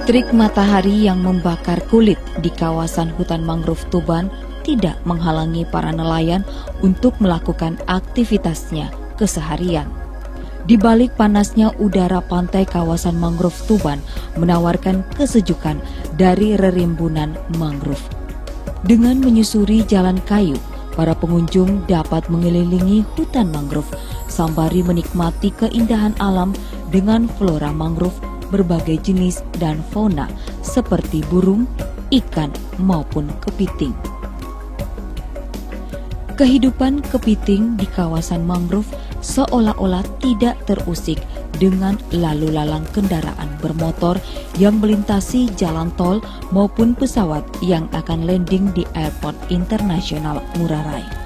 Terik matahari yang membakar kulit di kawasan hutan mangrove Tuban tidak menghalangi para nelayan untuk melakukan aktivitasnya keseharian. Di balik panasnya udara pantai kawasan mangrove Tuban menawarkan kesejukan dari rerimbunan mangrove. Dengan menyusuri jalan kayu, para pengunjung dapat mengelilingi hutan mangrove sembari menikmati keindahan alam dengan flora mangrove berbagai jenis dan fauna seperti burung, ikan maupun kepiting. Kehidupan kepiting di kawasan mangrove seolah-olah tidak terusik dengan lalu lalang kendaraan bermotor yang melintasi jalan tol maupun pesawat yang akan landing di Airport Internasional Ngurah Rai.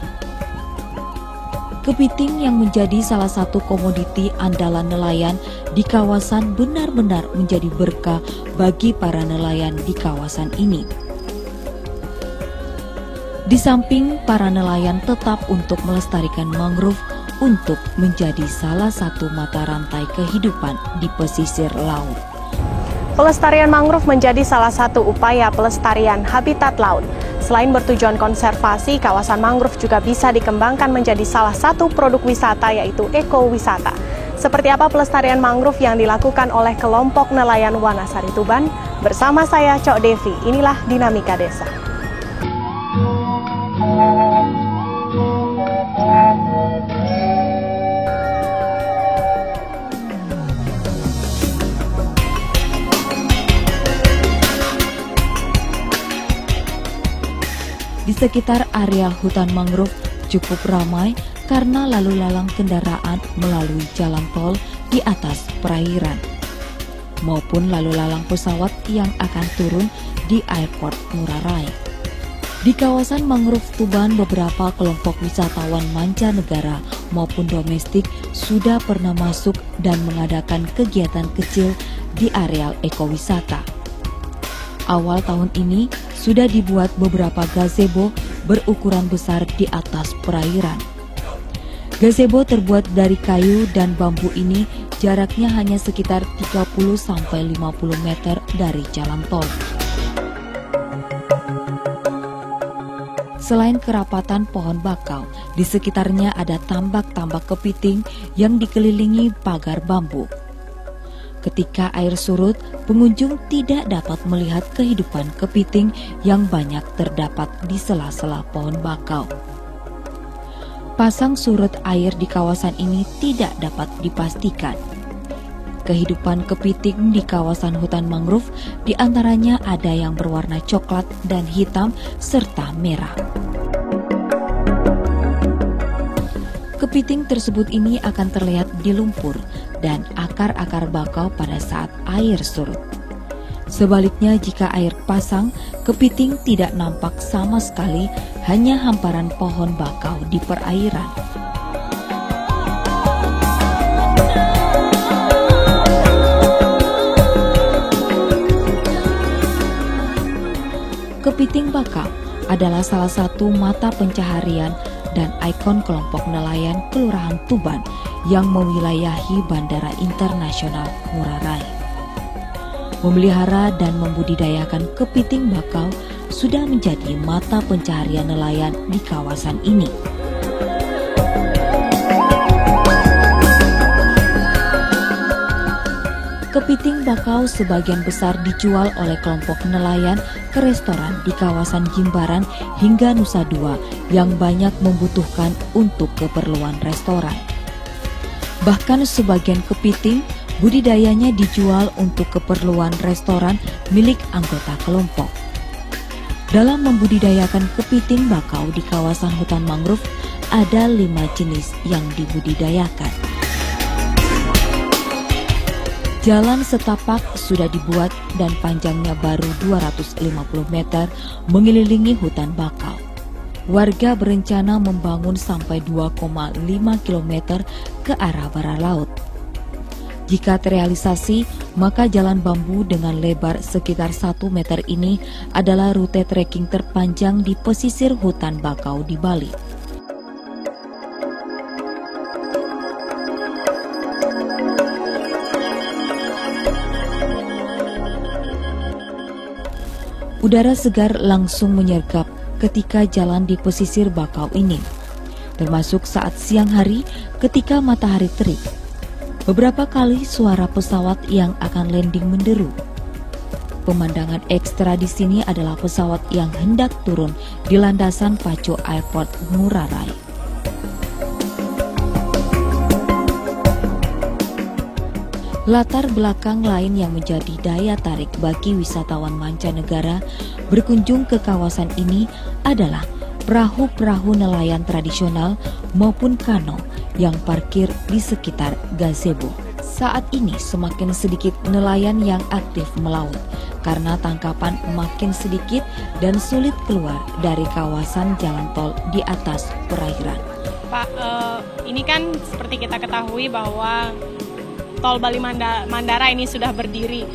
Kepiting yang menjadi salah satu komoditi andalan nelayan di kawasan benar-benar menjadi berkah bagi para nelayan di kawasan ini. Di samping para nelayan tetap untuk melestarikan mangrove untuk menjadi salah satu mata rantai kehidupan di pesisir laut. Pelestarian mangrove menjadi salah satu upaya pelestarian habitat laut. Selain bertujuan konservasi, kawasan mangrove juga bisa dikembangkan menjadi salah satu produk wisata, yaitu ekowisata. Seperti apa pelestarian mangrove yang dilakukan oleh kelompok nelayan Wanasari Tuban? Bersama saya, Cok Devi, inilah Dinamika Desa. Di sekitar area hutan mangrove cukup ramai karena lalu lalang kendaraan melalui jalan tol di atas perairan maupun lalu lalang pesawat yang akan turun di Airport Ngurah Rai. Di kawasan mangrove Tuban, beberapa kelompok wisatawan mancanegara maupun domestik sudah pernah masuk dan mengadakan kegiatan kecil di areal ekowisata. Awal tahun ini sudah dibuat beberapa gazebo berukuran besar di atas perairan. Gazebo terbuat dari kayu dan bambu ini jaraknya hanya sekitar 30-50 meter dari jalan tol. Selain kerapatan pohon bakau, di sekitarnya ada tambak-tambak kepiting yang dikelilingi pagar bambu. Ketika air surut, pengunjung tidak dapat melihat kehidupan kepiting yang banyak terdapat di sela-sela pohon bakau. Pasang surut air di kawasan ini tidak dapat dipastikan. Kehidupan kepiting di kawasan hutan mangrove diantaranya ada yang berwarna coklat dan hitam serta merah. Kepiting tersebut ini akan terlihat di lumpur dan akar-akar bakau pada saat air surut. Sebaliknya, jika air pasang, kepiting tidak nampak sama sekali, hanya hamparan pohon bakau di perairan. Kepiting bakau adalah salah satu mata pencaharian dan ikon kelompok nelayan Kelurahan Tuban yang mewilayahi Bandara Internasional Ngurah Rai. Memelihara dan membudidayakan kepiting bakau sudah menjadi mata pencaharian nelayan di kawasan ini. Kepiting bakau sebagian besar dijual oleh kelompok nelayan ke restoran di kawasan Jimbaran hingga Nusa Dua yang banyak membutuhkan untuk keperluan restoran. Bahkan sebagian kepiting budidayanya dijual untuk keperluan restoran milik anggota kelompok. Dalam membudidayakan kepiting bakau di kawasan hutan mangrove, ada 5 jenis yang dibudidayakan. Jalan setapak sudah dibuat dan panjangnya baru 250 meter mengelilingi hutan bakau. Warga berencana membangun sampai 2,5 km ke arah barat laut. Jika terrealisasi, maka jalan bambu dengan lebar sekitar 1 meter ini adalah rute trekking terpanjang di pesisir hutan bakau di Bali. Udara segar langsung menyergap ketika jalan di pesisir bakau ini, termasuk saat siang hari ketika matahari terik. Beberapa kali suara pesawat yang akan landing menderu. Pemandangan ekstra di sini adalah pesawat yang hendak turun di landasan Paco Airport Ngurah Rai. Latar belakang lain yang menjadi daya tarik bagi wisatawan mancanegara berkunjung ke kawasan ini adalah perahu-perahu nelayan tradisional maupun kano yang parkir di sekitar gazebo. Saat ini semakin sedikit nelayan yang aktif melaut karena tangkapan makin sedikit dan sulit keluar dari kawasan jalan tol di atas perairan. Pak, ini kan seperti kita ketahui bahwa tol Bali Mandara ini sudah berdiri.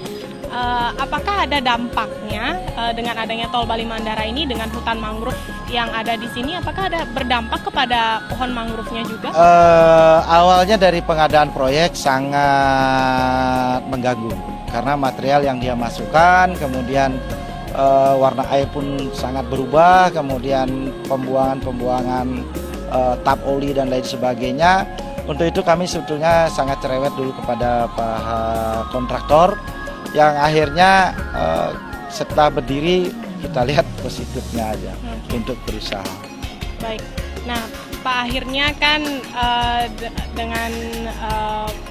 Apakah ada dampaknya dengan adanya tol Bali Mandara ini dengan hutan mangrove yang ada di sini? Apakah ada berdampak kepada pohon mangrove-nya juga? Awalnya dari pengadaan proyek sangat mengganggu karena material yang dia masukkan, kemudian warna air pun sangat berubah, kemudian pembuangan tap oli dan lain sebagainya. Untuk itu kami sebetulnya sangat cerewet dulu kepada Pak kontraktor, yang akhirnya setelah berdiri kita lihat positifnya aja untuk berusaha. Baik, nah Pak, akhirnya kan dengan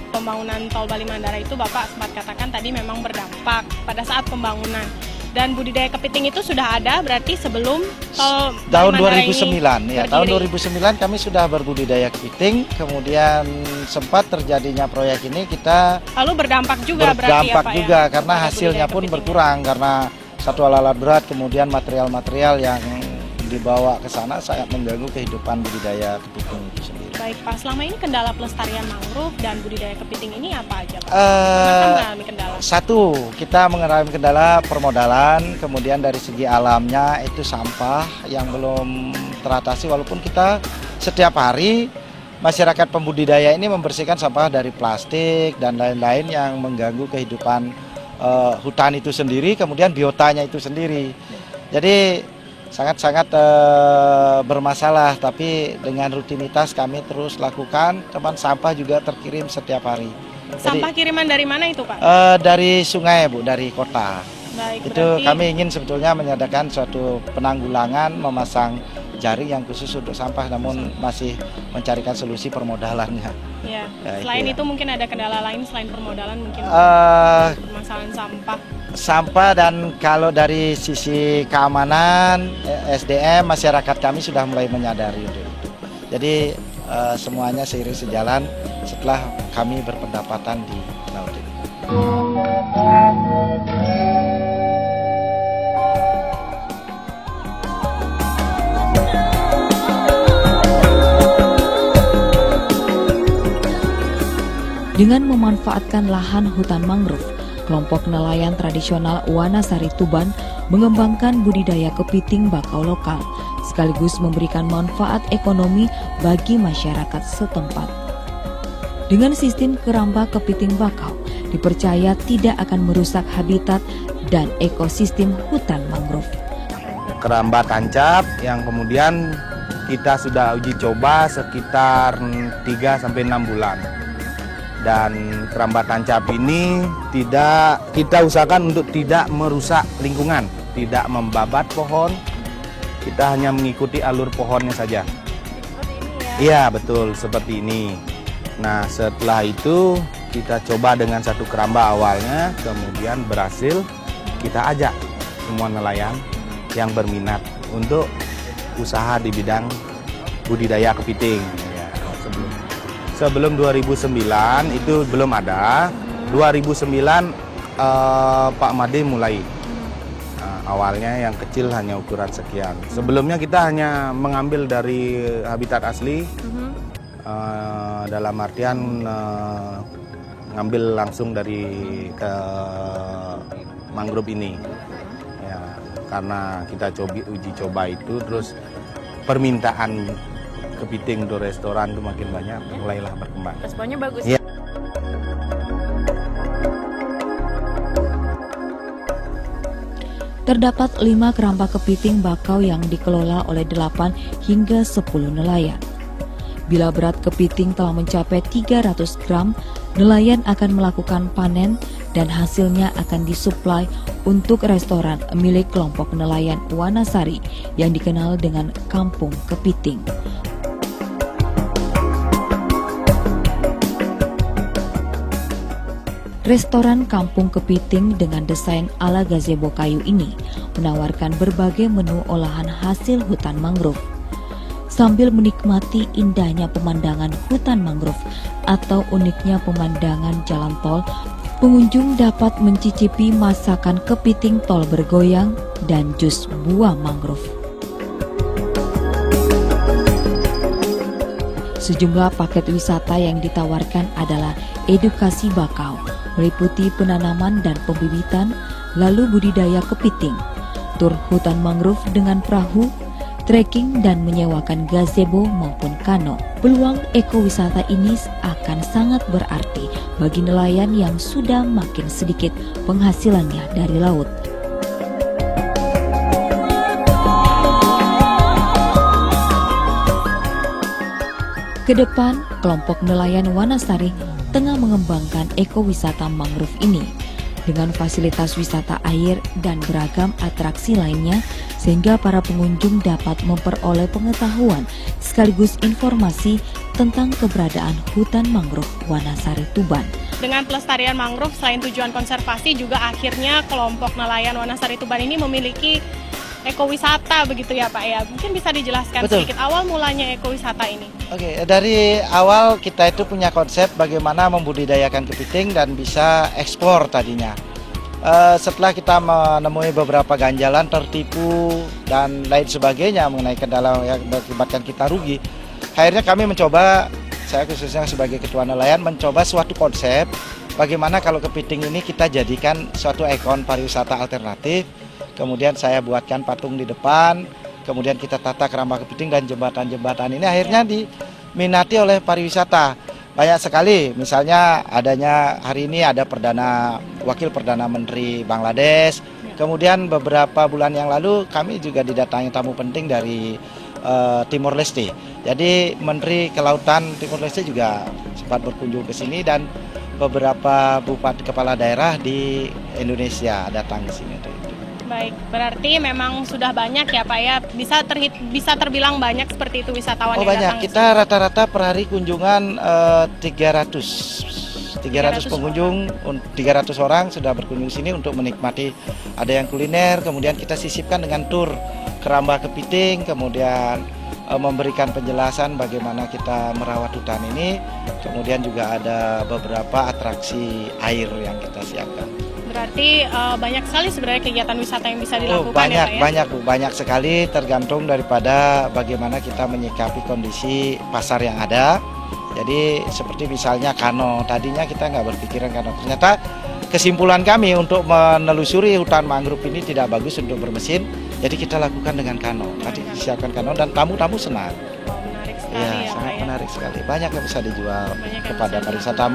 pembangunan tol Bali Mandara itu Bapak sempat katakan tadi memang berdampak pada saat pembangunan. Dan budidaya kepiting itu sudah ada berarti sebelum tol tahun Bali 2009 ini ya, tahun 2009 kami sudah berbudidaya kepiting, kemudian sempat terjadinya proyek ini kita lalu berdampak juga berarti ya Pak juga ya, karena hasilnya pun berkurang karena satu alat berat, kemudian material-material yang dibawa ke sana sangat mengganggu kehidupan budidaya kepiting itu sendiri. Baik Pak, selama ini kendala pelestarian mangrove dan budidaya kepiting ini apa aja Pak? Mengalami kendala? Satu, kita mengalami kendala permodalan, kemudian dari segi alamnya itu sampah yang belum teratasi, walaupun kita setiap hari masyarakat pembudidaya ini membersihkan sampah dari plastik dan lain-lain yang mengganggu kehidupan hutan itu sendiri, kemudian biotanya itu sendiri. Jadi sangat-sangat bermasalah, tapi dengan rutinitas kami terus lakukan, teman sampah juga terkirim setiap hari. Sampah kiriman dari mana itu Pak? Dari sungai Bu, dari kota. Baik, itu berarti kami ingin sebetulnya menyediakan suatu penanggulangan, memasang jaring yang khusus untuk sampah, namun masih mencarikan solusi permodalannya. Ya. Selain itu mungkin ada kendala lain selain permodalan, mungkin permasalahan sampah. Sampah, dan kalau dari sisi keamanan SDM masyarakat kami sudah mulai menyadari itu. Jadi semuanya seiring sejalan setelah kami berpendapatan di laut ini. Dengan memanfaatkan lahan hutan mangrove, kelompok nelayan tradisional Wanasari Tuban mengembangkan budidaya kepiting bakau lokal, sekaligus memberikan manfaat ekonomi bagi masyarakat setempat. Dengan sistem keramba kepiting bakau, dipercaya tidak akan merusak habitat dan ekosistem hutan mangrove. Keramba tancap yang kemudian kita sudah uji coba sekitar 3-6 bulan. Dan keramba tancap ini kita usahakan untuk tidak merusak lingkungan, tidak membabat pohon, kita hanya mengikuti alur pohonnya saja. Seperti ini ya? Iya betul, seperti ini. Nah setelah itu kita coba dengan satu keramba awalnya, kemudian berhasil kita ajak semua nelayan yang berminat untuk usaha di bidang budidaya kepiting. Sebelum 2009 itu belum ada. 2009 Pak Made mulai. Awalnya yang kecil hanya ukuran sekian. Sebelumnya kita hanya mengambil dari habitat asli, dalam artian ngambil langsung dari ke mangrove ini. Ya, karena kita uji coba itu, terus permintaan kepiting untuk restoran itu makin banyak, mulailah berkembang. Responnya bagus. Ya. terdapat 5 keramba kepiting bakau yang dikelola oleh 8 hingga 10 nelayan. Bila berat kepiting telah mencapai 300 gram, nelayan akan melakukan panen dan hasilnya akan disuplai untuk restoran milik kelompok nelayan Wanasari yang dikenal dengan Kampung Kepiting. Restoran Kampung Kepiting dengan desain ala gazebo kayu ini menawarkan berbagai menu olahan hasil hutan mangrove. Sambil menikmati indahnya pemandangan hutan mangrove atau uniknya pemandangan jalan tol, pengunjung dapat mencicipi masakan kepiting tol bergoyang dan jus buah mangrove. Sejumlah paket wisata yang ditawarkan adalah edukasi bakau, meliputi penanaman dan pembibitan, lalu budidaya kepiting, tur hutan mangrove dengan perahu, trekking dan menyewakan gazebo maupun kano. Peluang ekowisata ini akan sangat berarti bagi nelayan yang sudah makin sedikit penghasilannya dari laut. Kedepan, kelompok nelayan Wanasari tengah mengembangkan ekowisata mangrove ini dengan fasilitas wisata air dan beragam atraksi lainnya sehingga para pengunjung dapat memperoleh pengetahuan sekaligus informasi tentang keberadaan hutan mangrove Wanasari Tuban. Dengan pelestarian mangrove selain tujuan konservasi juga akhirnya kelompok nelayan Wanasari Tuban ini memiliki ekowisata begitu ya Pak ya. Mungkin bisa dijelaskan sedikit awal mulanya ekowisata ini. Oke, dari awal kita itu punya konsep bagaimana membudidayakan kepiting dan bisa ekspor tadinya. Setelah kita menemui beberapa ganjalan, tertipu dan lain sebagainya mengenai kendala yang mengakibatkan kita rugi, akhirnya kami mencoba, saya khususnya sebagai ketua nelayan, mencoba suatu konsep bagaimana kalau kepiting ini kita jadikan suatu ikon pariwisata alternatif. Kemudian saya buatkan patung di depan, kemudian kita tata keramba kepiting dan jembatan-jembatan ini akhirnya diminati oleh pariwisata. Banyak sekali, misalnya adanya hari ini ada Wakil Perdana Menteri Bangladesh, kemudian beberapa bulan yang lalu kami juga didatangi tamu penting dari Timor Leste. Jadi Menteri Kelautan Timor Leste juga sempat berkunjung ke sini dan beberapa bupati kepala daerah di Indonesia datang ke sini. Baik, berarti memang sudah banyak ya Pak ya, bisa terbilang banyak seperti itu wisatawan yang banyak. datang. Kita rata-rata per hari kunjungan 300 pengunjung, 300 orang sudah berkunjung sini untuk menikmati, ada yang kuliner, kemudian kita sisipkan dengan tur keramba kepiting, kemudian memberikan penjelasan bagaimana kita merawat hutan ini, kemudian juga ada beberapa atraksi air yang kita siapkan. Berarti banyak sekali sebenarnya kegiatan wisata yang bisa dilakukan ya Pak ya? Banyak sekali, tergantung daripada bagaimana kita menyikapi kondisi pasar yang ada. Jadi seperti misalnya kano, tadinya kita nggak berpikiran kano, ternyata kesimpulan kami untuk menelusuri hutan mangrove ini tidak bagus untuk bermesin, jadi kita lakukan dengan kano. Tadi disiapkan kano dan tamu-tamu senang. Ya, sangat menarik sekali. Banyak yang bisa dijual kepada pariwisata.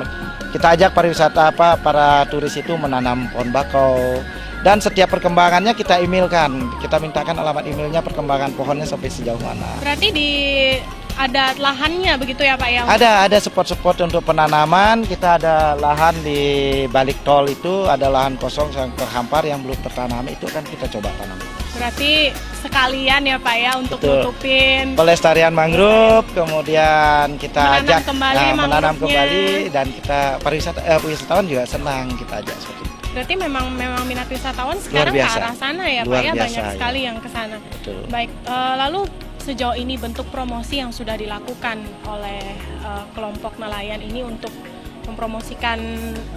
Kita ajak pariwisata para turis itu menanam pohon bakau dan setiap perkembangannya kita emailkan. Kita mintakan alamat emailnya, perkembangan pohonnya sampai sejauh mana. Berarti ada lahannya begitu ya Pak ya? Ada spot-spot untuk penanaman. Kita ada lahan di balik tol itu, ada lahan kosong yang terhampar yang belum tertanam, itu kan kita coba tanam. Berarti sekalian ya Pak ya untuk nutupin pelestarian mangrove, kemudian kita menanam kembali dan kita wisatawan juga senang kita ajak seperti itu. Berarti memang minat wisatawan sekarang ke arah sana ya Pak ya, banyak sekali yang ke sana. Baik, lalu sejauh ini bentuk promosi yang sudah dilakukan oleh kelompok nelayan ini untuk mempromosikan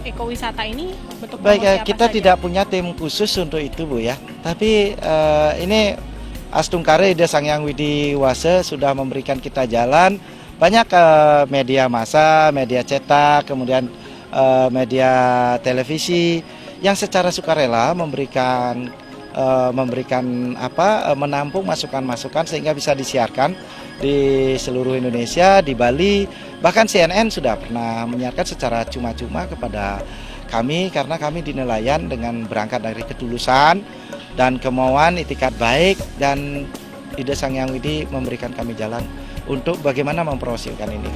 ekowisata ini, bentuk promosi apa kita saja? Tidak punya tim khusus untuk itu Bu ya, tapi ini Astungkare Ida Sangyang Widi Wase sudah memberikan kita jalan, banyak media massa, media cetak, kemudian media televisi yang secara sukarela menampung masukan-masukan sehingga bisa disiarkan di seluruh Indonesia, di Bali, bahkan CNN sudah pernah menyiarkan secara cuma-cuma kepada kami karena kami di nelayan dengan berangkat dari ketulusan dan kemauan itikat baik, dan Ida Sang Hyang Widi memberikan kami jalan untuk bagaimana mempromosikan ini.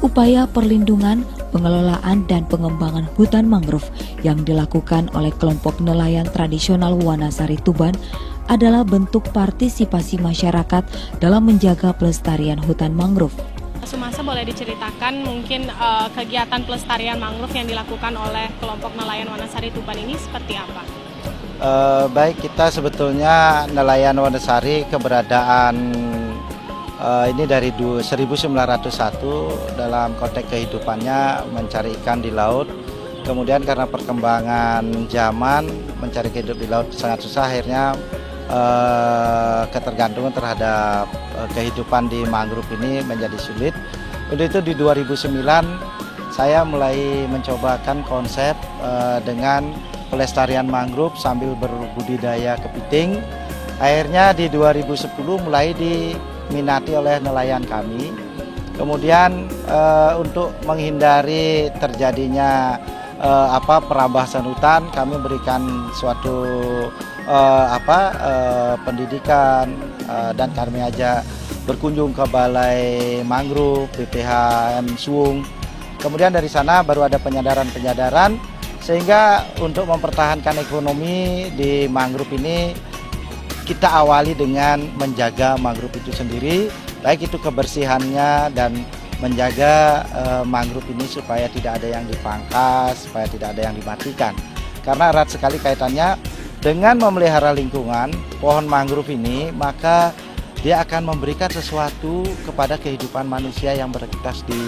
Upaya perlindungan, pengelolaan, dan pengembangan hutan mangrove yang dilakukan oleh kelompok nelayan tradisional Wanasari Tuban adalah bentuk partisipasi masyarakat dalam menjaga pelestarian hutan mangrove. Sumasa, boleh diceritakan mungkin kegiatan pelestarian mangrove yang dilakukan oleh kelompok nelayan Wanasari Tuban ini seperti apa? Baik, kita sebetulnya nelayan Wanasari keberadaan ini dari 1901 dalam konteks kehidupannya mencari ikan di laut. Kemudian karena perkembangan zaman mencari kehidupan di laut sangat susah, akhirnya ketergantungan terhadap kehidupan di mangrove ini menjadi sulit. Untuk itu di 2009 saya mulai mencobakan konsep dengan pelestarian mangrove sambil berbudidaya kepiting. Akhirnya di 2010 mulai diminati oleh nelayan kami. Kemudian untuk menghindari terjadinya perabasan hutan, kami berikan suatu pendidikan, dan kami ajak berkunjung ke Balai Mangrove BPHM Suung. Kemudian dari sana baru ada penyadaran sehingga untuk mempertahankan ekonomi di mangrove ini kita awali dengan menjaga mangrove itu sendiri, baik itu kebersihannya dan menjaga mangrove ini supaya tidak ada yang dipangkas, supaya tidak ada yang dimatikan. Karena erat sekali kaitannya dengan memelihara lingkungan pohon mangrove ini, maka dia akan memberikan sesuatu kepada kehidupan manusia yang beraktivitas di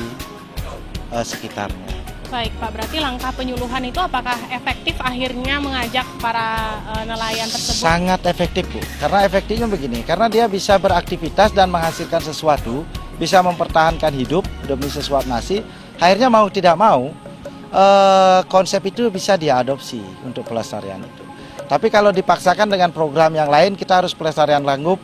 sekitarnya. Baik Pak, berarti langkah penyuluhan itu apakah efektif akhirnya mengajak para nelayan tersebut? Sangat efektif Bu, karena efektifnya begini, karena dia bisa beraktivitas dan menghasilkan sesuatu, bisa mempertahankan hidup demi sesuap nasi, akhirnya mau tidak mau konsep itu bisa diadopsi untuk pelestarian itu. Tapi kalau dipaksakan dengan program yang lain, kita harus pelestarian mangrove,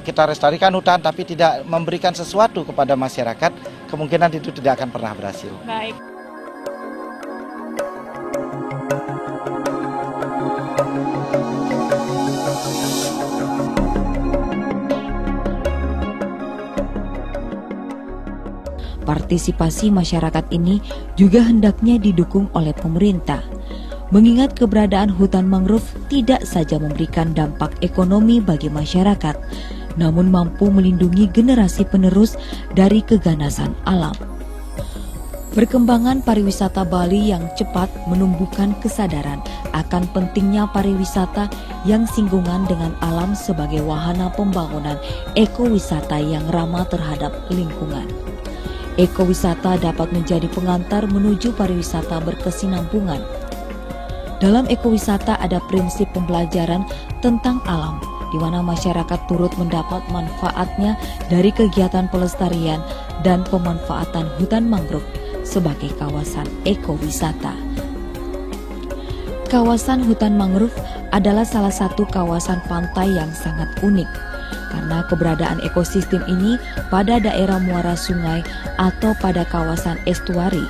kita lestarikan hutan tapi tidak memberikan sesuatu kepada masyarakat, kemungkinan itu tidak akan pernah berhasil. Baik. Partisipasi masyarakat ini juga hendaknya didukung oleh pemerintah, mengingat keberadaan hutan mangrove tidak saja memberikan dampak ekonomi bagi masyarakat, namun mampu melindungi generasi penerus dari keganasan alam. Perkembangan pariwisata Bali yang cepat menumbuhkan kesadaran akan pentingnya pariwisata yang singgungan dengan alam sebagai wahana pembangunan ekowisata yang ramah terhadap lingkungan. Ekowisata dapat menjadi pengantar menuju pariwisata berkesinambungan. Dalam ekowisata ada prinsip pembelajaran tentang alam, di mana masyarakat turut mendapat manfaatnya dari kegiatan pelestarian dan pemanfaatan hutan mangrove sebagai kawasan ekowisata. Kawasan hutan mangrove adalah salah satu kawasan pantai yang sangat unik, karena keberadaan ekosistem ini pada daerah muara sungai atau pada kawasan estuari.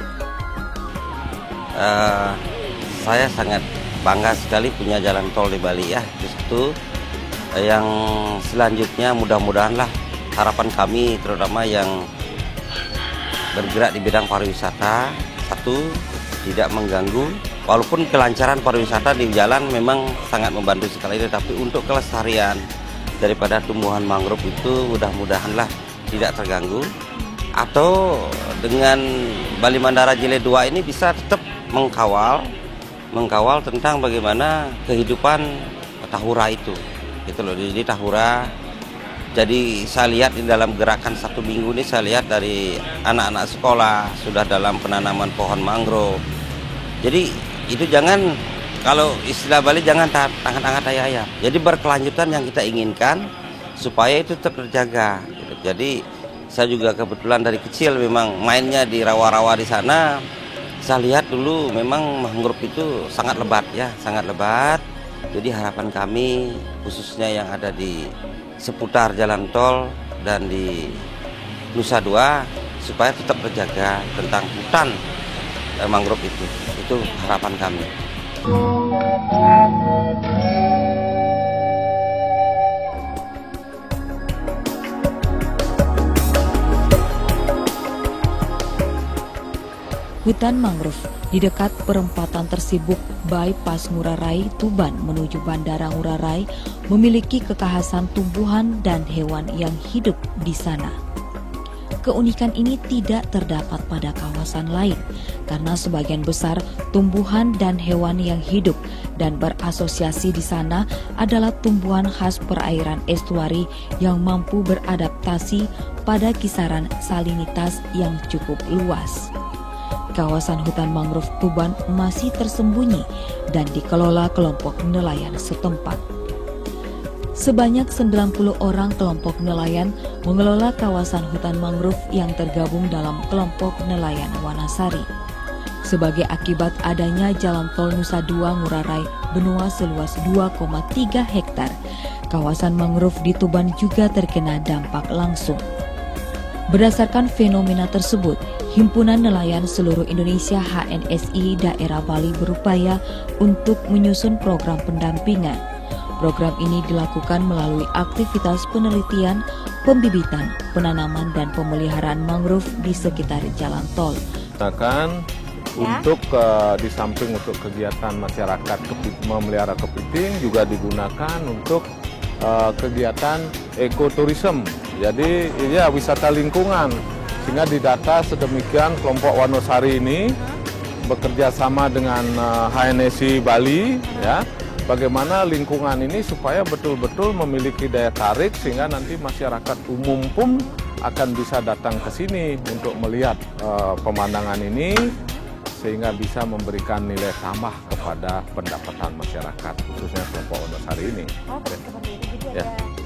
Saya sangat bangga sekali punya jalan tol di Bali ya. Itu yang selanjutnya mudah-mudahanlah harapan kami terutama yang bergerak di bidang pariwisata, satu, tidak mengganggu. Walaupun kelancaran pariwisata di jalan memang sangat membantu sekali, tetapi untuk kelestarian daripada tumbuhan mangrove itu mudah-mudahanlah tidak terganggu. Atau dengan Bali Mandara Jilid 2 ini bisa tetap mengkawal tentang bagaimana kehidupan tahura itu. Gitu loh. Jadi tahura, jadi saya lihat di dalam gerakan 1 minggu ini, saya lihat dari anak-anak sekolah sudah dalam penanaman pohon mangrove. Jadi itu jangan, kalau istilah Bali, jangan tangan-tangan ayam. Jadi berkelanjutan yang kita inginkan supaya itu tetap terjaga. Jadi saya juga kebetulan dari kecil memang mainnya di rawa-rawa di sana. Saya lihat dulu memang mangrove itu sangat lebat ya, sangat lebat. Jadi harapan kami khususnya yang ada di seputar jalan tol dan di Nusa Dua supaya tetap terjaga tentang hutan mangrove itu. Itu harapan kami. Hutan mangrove di dekat perempatan tersibuk bypass Ngurah Rai Tuban menuju Bandara Ngurah Rai memiliki kekhasan tumbuhan dan hewan yang hidup di sana. Keunikan ini tidak terdapat pada kawasan lain karena sebagian besar tumbuhan dan hewan yang hidup dan berasosiasi di sana adalah tumbuhan khas perairan estuari yang mampu beradaptasi pada kisaran salinitas yang cukup luas. Kawasan hutan mangrove Tuban masih tersembunyi dan dikelola kelompok nelayan setempat. Sebanyak 90 orang kelompok nelayan mengelola kawasan hutan mangrove yang tergabung dalam kelompok nelayan Wanasari. Sebagai akibat adanya jalan tol Nusa Dua Ngurah Rai Benua seluas 2,3 hektar, kawasan mangrove di Tuban juga terkena dampak langsung. Berdasarkan fenomena tersebut, Himpunan Nelayan Seluruh Indonesia HNSI Daerah Bali berupaya untuk menyusun program pendampingan. Program ini dilakukan melalui aktivitas penelitian, pembibitan, penanaman, dan pemeliharaan mangrove di sekitar jalan tol. Untuk di samping untuk kegiatan masyarakat memelihara kepiting juga digunakan untuk kegiatan ekoturism. Jadi ya wisata lingkungan, sehingga didata sedemikian kelompok Wanasari ini bekerja sama dengan HNSI Bali, ya, bagaimana lingkungan ini supaya betul-betul memiliki daya tarik sehingga nanti masyarakat umum pun akan bisa datang ke sini untuk melihat pemandangan ini sehingga bisa memberikan nilai tambah kepada pendapatan masyarakat khususnya kelompok Wanasari ini. Oh, seperti itu. Jadi ya. ada